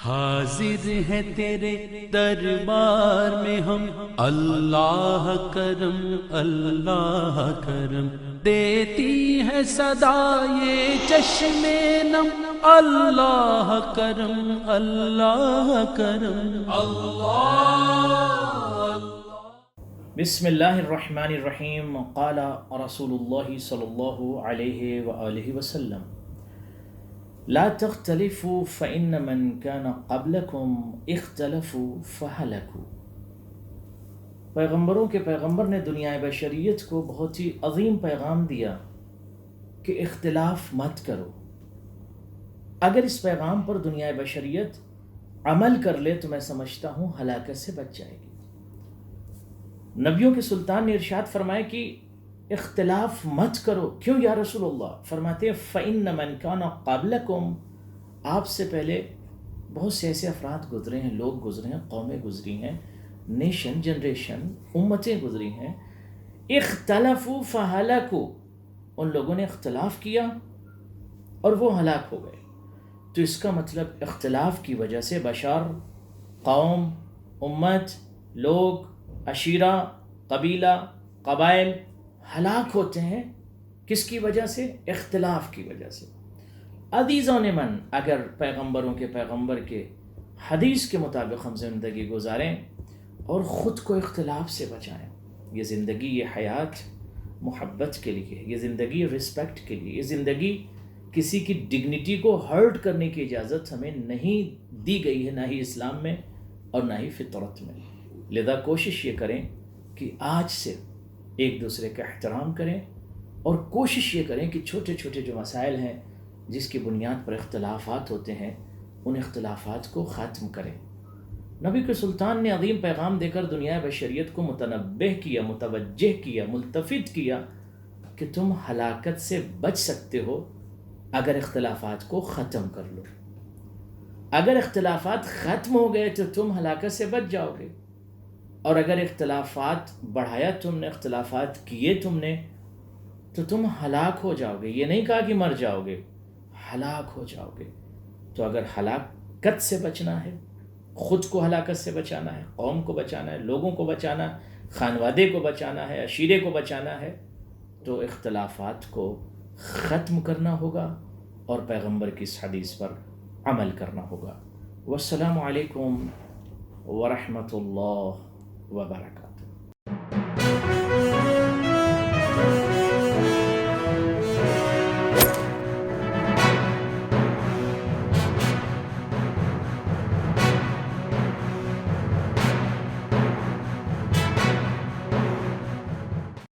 حاضر ہے تیرے دربار میں ہم، اللہ کرم اللہ کرم، دیتی ہے صدا یہ چشم نم، اللہ کرم اللہ کرم اللہ۔ بسم اللہ الرحمن الرحیم۔ قال رسول اللہ صلی اللہ علیہ وآلہ وسلم: لا تختلفوا فإن من كان قبلكم اختلفوا فهلكوا۔ پیغمبروں کے پیغمبر نے دنیا بشریت کو بہت ہی عظیم پیغام دیا کہ اختلاف مت کرو۔ اگر اس پیغام پر دنیا بشریت عمل کر لے تو میں سمجھتا ہوں ہلاکت سے بچ جائے گی۔ نبیوں کے سلطان نے ارشاد فرمایا کہ اختلاف مت کرو۔ کیوں یا رسول اللہ؟ فرماتے ہیں فَإِنَّ مَنْ كَانَ قَبْلَكُمْ، آپ سے پہلے بہت سے ایسے افراد گزرے ہیں، لوگ گزرے ہیں، قومیں گزری ہیں، نیشن جنریشن امتیں گزری ہیں، اختلفوا فہلکوا، ان لوگوں نے اختلاف کیا اور وہ ہلاک ہو گئے۔ تو اس کا مطلب اختلاف کی وجہ سے بشر، قوم، امت، لوگ، عشیرہ، قبیلہ، قبائل ہلاک ہوتے ہیں۔ کس کی وجہ سے؟ اختلاف کی وجہ سے۔ عزیزان من، اگر پیغمبروں کے پیغمبر کے حدیث کے مطابق ہم زندگی گزاریں اور خود کو اختلاف سے بچائیں، یہ زندگی، یہ حیات محبت کے لیے، یہ زندگی رسپیکٹ کے لیے، یہ زندگی کسی کی ڈگنیٹی کو ہرٹ کرنے کی اجازت ہمیں نہیں دی گئی ہے، نہ ہی اسلام میں اور نہ ہی فطرت میں۔ لذا کوشش یہ کریں کہ آج سے ایک دوسرے کا احترام کریں، اور کوشش یہ کریں کہ چھوٹے چھوٹے جو مسائل ہیں جس کی بنیاد پر اختلافات ہوتے ہیں، ان اختلافات کو ختم کریں۔ نبی کے سلطان نے عظیم پیغام دے کر دنیا بشریت کو متنبہ کیا، متوجہ کیا، ملتفت کیا کہ تم ہلاکت سے بچ سکتے ہو اگر اختلافات کو ختم کر لو۔ اگر اختلافات ختم ہو گئے تو تم ہلاکت سے بچ جاؤ گے، اور اگر اختلافات بڑھایا تم نے، اختلافات کیے تم نے، تو تم ہلاک ہو جاؤ گے۔ یہ نہیں کہا کہ مر جاؤ گے، ہلاک ہو جاؤ گے۔ تو اگر ہلاکت سے بچنا ہے، خود کو ہلاکت سے بچانا ہے، قوم کو بچانا ہے، لوگوں کو بچانا ہے، خانوادے کو بچانا ہے، عشیرے کو بچانا ہے، تو اختلافات کو ختم کرنا ہوگا اور پیغمبر کی اس حدیث پر عمل کرنا ہوگا۔ والسلام علیکم ورحمۃ اللہ وبرکاتہ۔